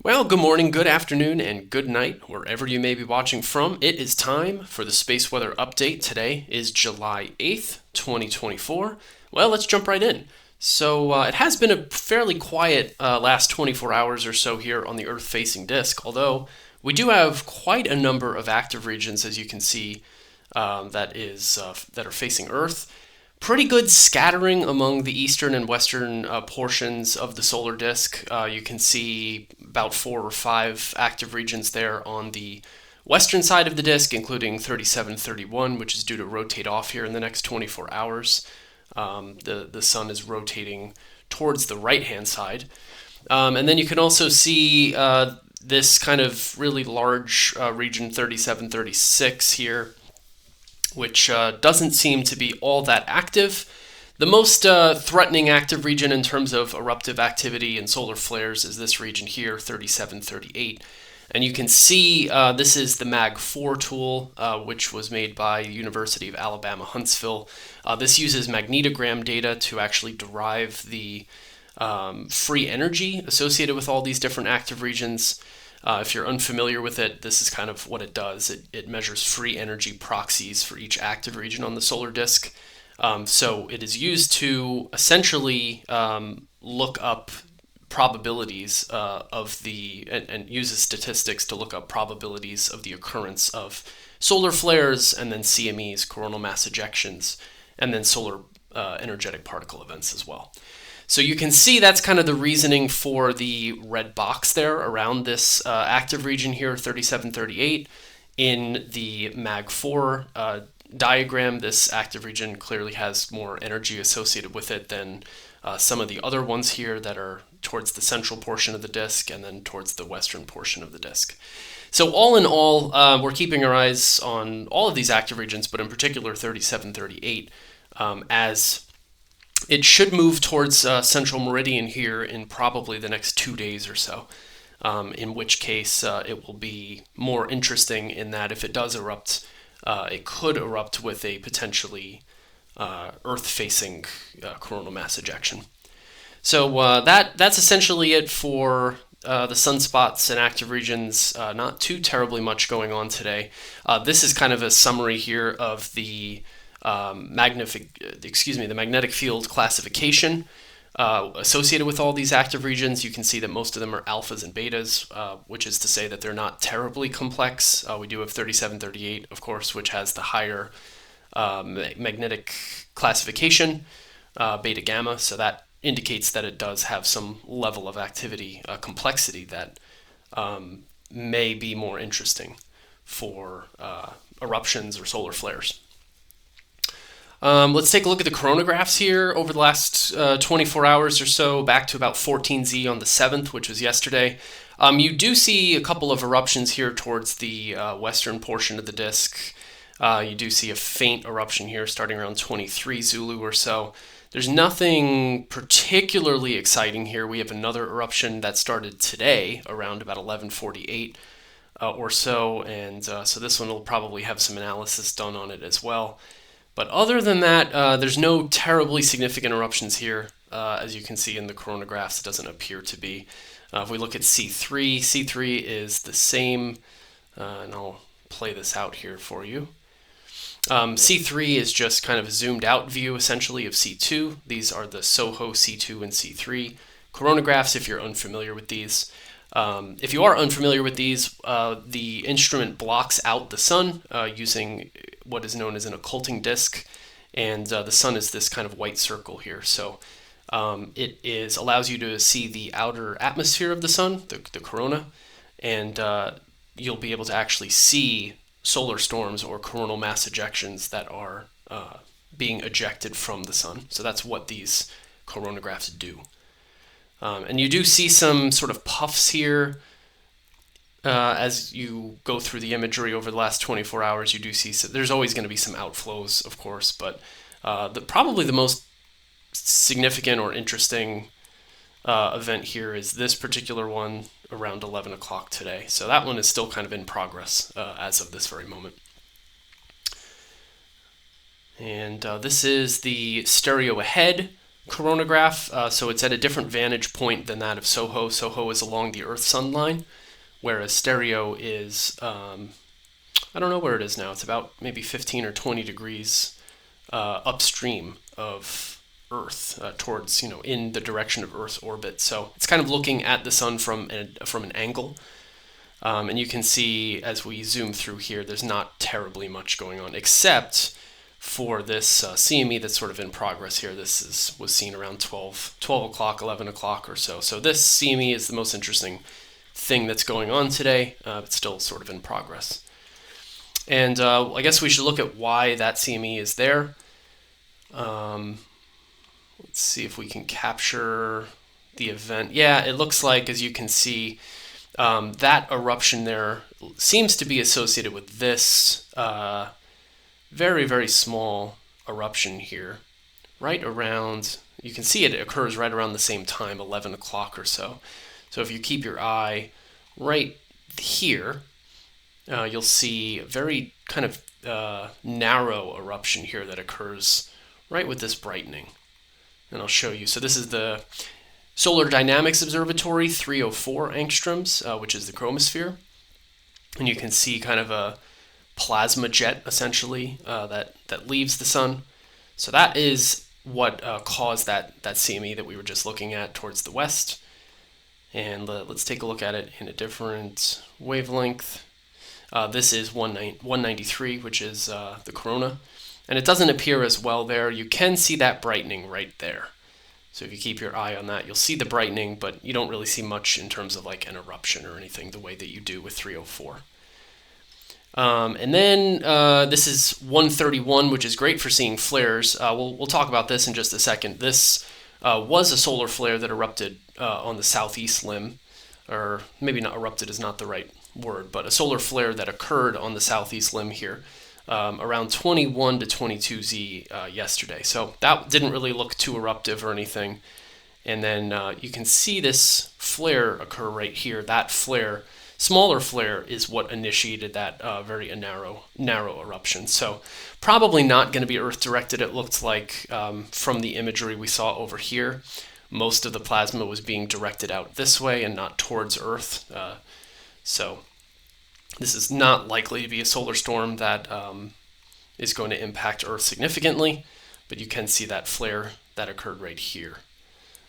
Well, good morning, good afternoon, and good night, wherever you may be watching from. It is time for the space weather update. Today is July 8th, 2024. Well, let's jump right in. So, it has been a fairly quiet last 24 hours or so here on the Earth-facing disk, although we do have quite a number of active regions, as you can see, that are facing Earth. Pretty good scattering among the eastern and western portions of the solar disk. You can see about 4 or 5 active regions there on the western side of the disk, including 3731, which is due to rotate off here in the next 24 hours. The sun is rotating towards the right-hand side. And then you can also see this kind of really large region 3736 here, which doesn't seem to be all that active. The most threatening active region in terms of eruptive activity and solar flares is this region here, 3738. And you can see this is the MAG4 tool, which was made by the University of Alabama, Huntsville. This uses magnetogram data to actually derive the free energy associated with all these different active regions. If you're unfamiliar with it, this is kind of what it does. It measures free energy proxies for each active region on the solar disk. So it is used to essentially look up probabilities and uses statistics to look up probabilities of the occurrence of solar flares and then CMEs, coronal mass ejections, and then solar energetic particle events as well. So you can see that's kind of the reasoning for the red box there around this active region here, 3738. In the MAG4 diagram, this active region clearly has more energy associated with it than some of the other ones here that are towards the central portion of the disk and then towards the western portion of the disk. So all in all, we're keeping our eyes on all of these active regions, but in particular 3738, as it should move towards central meridian here in probably the next 2 days or so, in which case it will be more interesting in that if it does erupt, it could erupt with a potentially Earth-facing coronal mass ejection. So that's essentially it for the sunspots and active regions. Not too terribly much going on today. This is kind of a summary here of the the magnetic field classification associated with all these active regions. You can see that most of them are alphas and betas, which is to say that they're not terribly complex. We do have 3738, of course, which has the higher magnetic classification, beta gamma, so that indicates that it does have some level of activity complexity that may be more interesting for eruptions or solar flares. Let's take a look at the coronagraphs here over the last 24 hours or so, back to about 14Z on the 7th, which was yesterday. You do see a couple of eruptions here towards the western portion of the disk. You do see a faint eruption here starting around 23 Zulu or so. There's nothing particularly exciting here. We have another eruption that started today around about 1148 or so, and so this one will probably have some analysis done on it as well. But other than that, there's no terribly significant eruptions here. As you can see in the coronagraphs, it doesn't appear to be. If we look at C3, C3 is the same, and I'll play this out here for you. C3 is just kind of a zoomed out view, essentially, of C2. These are the SOHO C2 and C3 coronagraphs, if you're unfamiliar with these. If you are unfamiliar with these, the instrument blocks out the sun using what is known as an occulting disk, and the sun is this kind of white circle here. So it allows you to see the outer atmosphere of the sun, the corona, and you'll be able to actually see solar storms or coronal mass ejections that are being ejected from the sun. So that's what these coronagraphs do. And you do see some sort of puffs here as you go through the imagery over the last 24 hours. You do see there's always going to be some outflows, of course, but probably the most significant or interesting event here is this particular one around 11 o'clock today. So that one is still kind of in progress as of this very moment. And this is the stereo ahead coronagraph, so it's at a different vantage point than that of SOHO. SOHO is along the Earth-Sun line, whereas stereo is, I don't know where it is now. It's about maybe 15 or 20 degrees upstream of Earth, towards, in the direction of Earth's orbit. So it's kind of looking at the sun from an angle. And you can see as we zoom through here, there's not terribly much going on, except for this CME that's sort of in progress here. This was seen around 12 o'clock, 11 o'clock or so. So this CME is the most interesting thing that's going on today. It's still sort of in progress. And I guess we should look at why that CME is there. Let's see if we can capture the event. Yeah, it looks like, as you can see, that eruption there seems to be associated with this very, very small eruption here, right around, you can see it occurs right around the same time, 11 o'clock or so. So if you keep your eye right here, you'll see a very kind of narrow eruption here that occurs right with this brightening. And I'll show you. So this is the Solar Dynamics Observatory, 304 angstroms, which is the chromosphere. And you can see kind of a plasma jet, essentially, that leaves the sun. So that is what caused that CME that we were just looking at towards the west. And let's take a look at it in a different wavelength. This is 193, which is the corona. And it doesn't appear as well there. You can see that brightening right there. So if you keep your eye on that, you'll see the brightening, but you don't really see much in terms of like an eruption or anything the way that you do with 304. And then this is 131, which is great for seeing flares. We'll talk about this in just a second. This was a solar flare that erupted on the southeast limb, or maybe not erupted is not the right word, but a solar flare that occurred on the southeast limb here. Around 21 to 22 Z yesterday. So that didn't really look too eruptive or anything. And then you can see this flare occur right here. That flare, smaller flare, is what initiated that very narrow eruption. So probably not going to be Earth directed. It looked like from the imagery we saw over here, most of the plasma was being directed out this way and not towards Earth. So this is not likely to be a solar storm that is going to impact Earth significantly, but you can see that flare that occurred right here.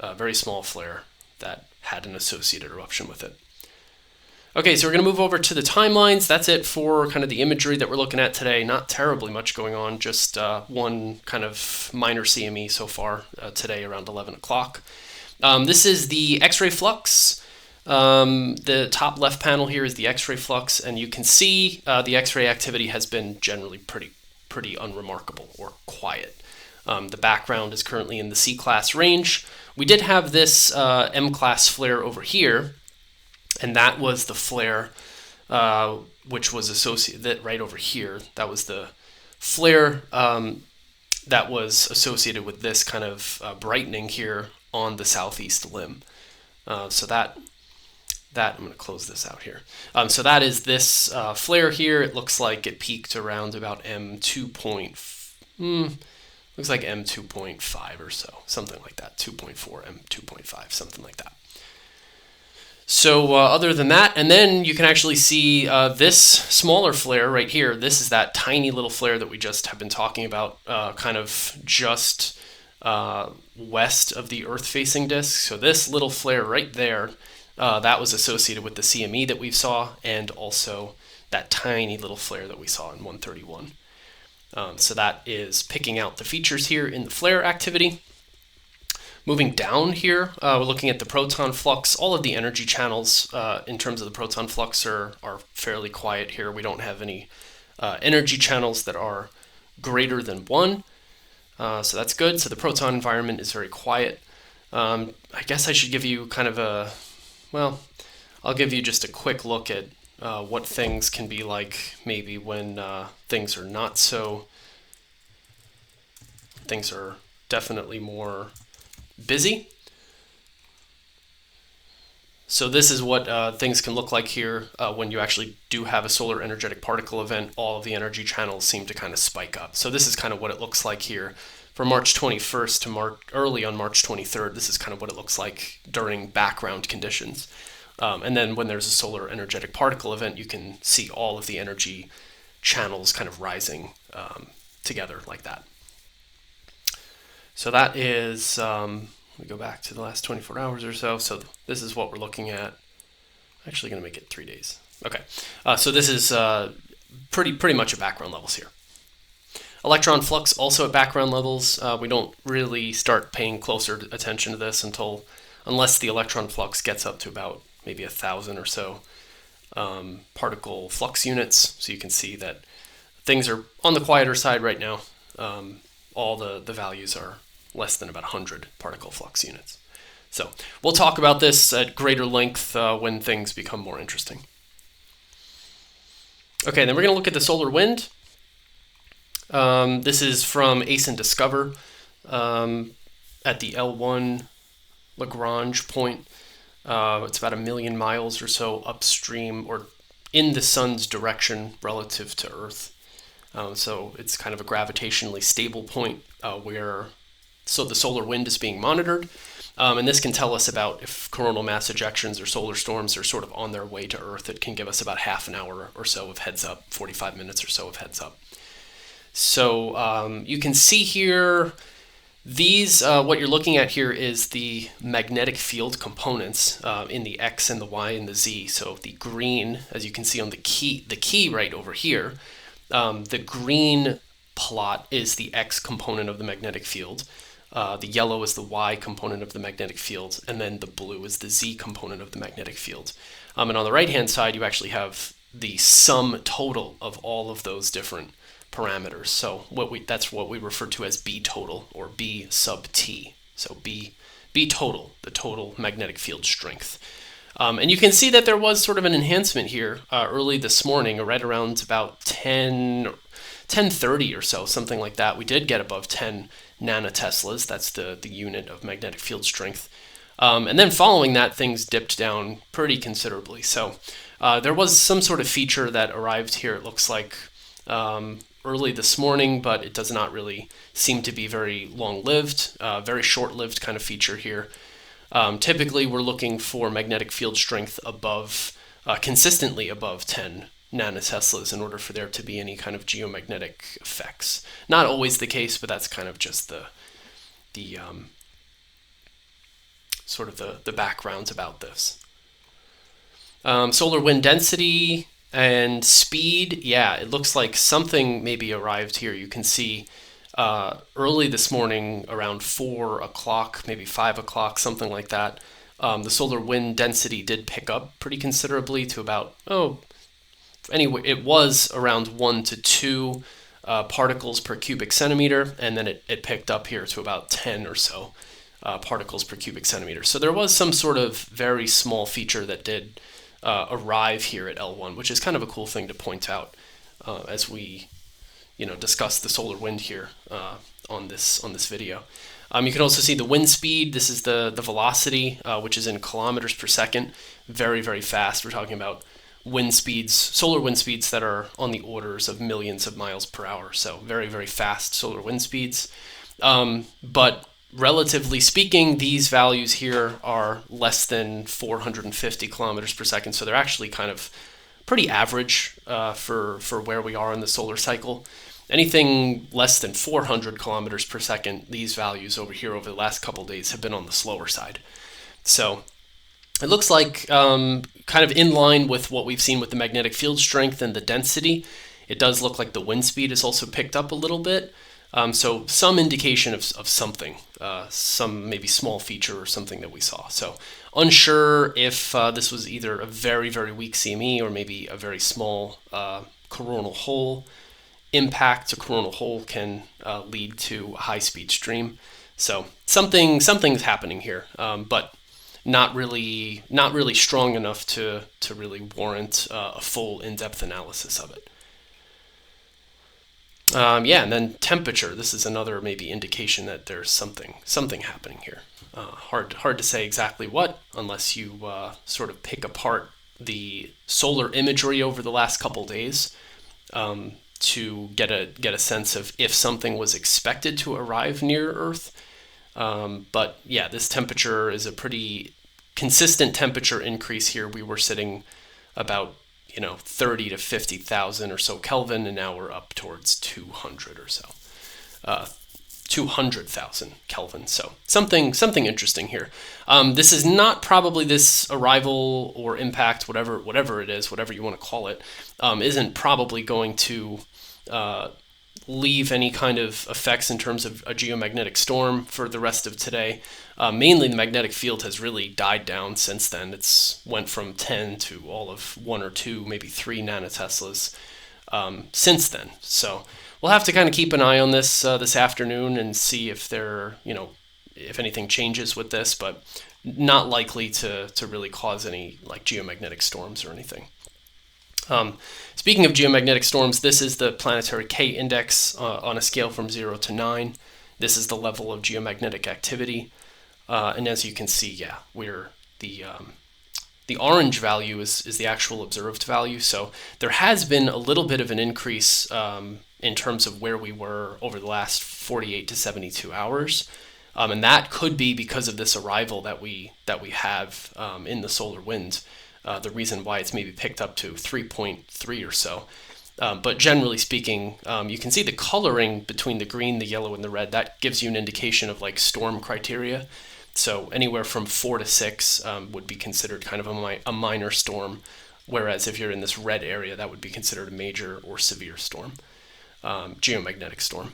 A very small flare that had an associated eruption with it. Okay, so we're going to move over to the timelines. That's it for kind of the imagery that we're looking at today. Not terribly much going on, just one kind of minor CME so far today around 11 o'clock. This is the X-ray flux. The top left panel here is the X-ray flux, and you can see the X-ray activity has been generally pretty unremarkable or quiet. The background is currently in the C-class range. We did have this M-class flare over here, and that was the flare which was associated right over here. That was the flare that was associated with this kind of brightening here on the southeast limb. So that I'm going to close this out here. So that is this flare here. It looks like it peaked around about M2. Looks like M2.5 or so, something like that. 2.4, M2.5, something like that. So other than that, and then you can actually see this smaller flare right here. This is that tiny little flare that we just have been talking about, kind of just west of the Earth-facing disk. So this little flare right there, that was associated with the CME that we saw, and also that tiny little flare that we saw in 131. So that is picking out the features here in the flare activity. Moving down here, we're looking at the proton flux. All of the energy channels in terms of the proton flux are fairly quiet here. We don't have any energy channels that are greater than 1. So that's good. So the proton environment is very quiet. I guess I should give you kind of I'll give you just a quick look at what things can be like maybe when things are not so, things are definitely more busy. So this is what things can look like here when you actually do have a solar energetic particle event. All of the energy channels seem to kind of spike up. So this is kind of what it looks like here from March 21st to early on March 23rd, this is kind of what it looks like during background conditions. And then when there's a solar energetic particle event, you can see all of the energy channels kind of rising together like that. So that is, we go back to the last 24 hours or so. So this is what we're looking at. I'm actually going to make it 3 days. Okay, so this is pretty much at background levels here. Electron flux also at background levels. We don't really start paying closer attention to this unless the electron flux gets up to about maybe 1,000 or so particle flux units. So you can see that things are on the quieter side right now. All the values are less than about 100 particle flux units. So we'll talk about this at greater length when things become more interesting. Okay, then we're going to look at the solar wind. This is from ACE and Discover at the L1 Lagrange point. It's about 1 million miles or so upstream or in the sun's direction relative to Earth. So it's kind of a gravitationally stable point where the solar wind is being monitored. And this can tell us about if coronal mass ejections or solar storms are sort of on their way to Earth. It can give us about half an hour or so of heads up, 45 minutes or so of heads up. So you can see here, these, what you're looking at here is the magnetic field components in the X and the Y and the Z. So the green, as you can see on the key right over here, the green plot is the X component of the magnetic field. The yellow is the Y component of the magnetic field, and then the blue is the Z component of the magnetic field. And on the right-hand side, you actually have the sum total of all of those different parameters. So that's what we refer to as B total, or B sub T. So B total, the total magnetic field strength. And you can see that there was sort of an enhancement here early this morning, or right around about 10:30 or so, something like that. We did get above 10 nanoteslas. That's the unit of magnetic field strength. And then following that, things dipped down pretty considerably. So there was some sort of feature that arrived here, it looks like, early this morning, but it does not really seem to be very long-lived, very short-lived kind of feature here. Typically, we're looking for magnetic field strength consistently above 10 nanoteslas in order for there to be any kind of geomagnetic effects. Not always the case, but that's kind of just the background about this. Solar wind density and speed, yeah, it looks like something maybe arrived here. You can see early this morning around 4 o'clock, maybe 5 o'clock, something like that. The solar wind density did pick up pretty considerably to about, anyway, it was around 1 to 2 particles per cubic centimeter, and then it picked up here to about 10 or so particles per cubic centimeter. So there was some sort of very small feature that did arrive here at L1, which is kind of a cool thing to point out as we discuss the solar wind here on this video. You can also see the wind speed. This is the velocity, which is in kilometers per second. Very, very fast. We're talking about wind speeds, solar wind speeds that are on the orders of millions of miles per hour. So very, very fast solar wind speeds. But relatively speaking, these values here are less than 450 kilometers per second. So they're actually kind of pretty average for where we are in the solar cycle. Anything less than 400 kilometers per second, these values over here over the last couple of days have been on the slower side. So it looks like kind of in line with what we've seen with the magnetic field strength and the density. It does look like the wind speed has also picked up a little bit. So some indication of something, some maybe small feature or something that we saw. So unsure if this was either a very, very weak CME or maybe a very small coronal hole impact. A coronal hole can lead to a high-speed stream. So something's happening here, but not really strong enough to really warrant a full in-depth analysis of it. Yeah, and then temperature. This is another maybe indication that there's something happening here. Hard to say exactly what, unless you sort of pick apart the solar imagery over the last couple days. to get a sense of if something was expected to arrive near Earth. But yeah, this temperature is a pretty consistent temperature increase here. We were sitting about 30 to 50,000 or so Kelvin, and now we're up towards 200 or so. 200,000 Kelvin. So something interesting here. This is not probably this arrival or impact, whatever it is, whatever you want to call it, isn't probably going to leave any kind of effects in terms of a geomagnetic storm for the rest of today. Mainly the magnetic field has really died down since then. It's went from 10 to all of 1 or 2, maybe 3 nanoteslas since then. So we'll have to kind of keep an eye on this this afternoon and see if if anything changes with this, but not likely to really cause any like geomagnetic storms or anything. Speaking of geomagnetic storms, this is the planetary K index on a scale from 0 to 9. This is the level of geomagnetic activity, and as you can see, yeah, we're the orange value is the actual observed value. So there has been a little bit of an increase in terms of where we were over the last 48 to 72 hours. And that could be because of this arrival that we have in the solar wind. The reason why it's maybe picked up to 3.3 or so. But generally speaking, you can see the coloring between the green, the yellow, and the red. That gives you an indication of like storm criteria. So anywhere from 4 to 6 would be considered kind of a minor storm, whereas if you're in this red area, that would be considered a major or severe storm, geomagnetic storm.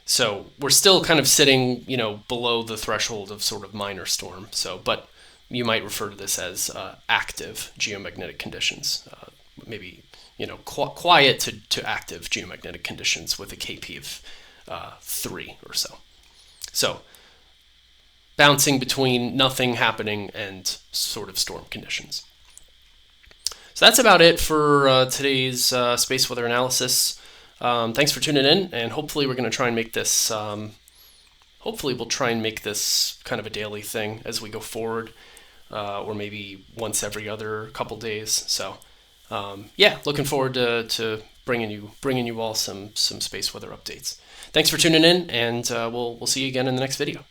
So we're still kind of sitting, below the threshold of sort of minor storm. So, but you might refer to this as active geomagnetic conditions, maybe quiet to active geomagnetic conditions with a KP of 3 or so. So bouncing between nothing happening and sort of storm conditions. So that's about it for today's space weather analysis. Thanks for tuning in, and hopefully we're going to try and make this. Hopefully we'll try and make this kind of a daily thing as we go forward, or maybe once every other couple days. So yeah, looking forward to bringing you all some space weather updates. Thanks for tuning in, and we'll see you again in the next video.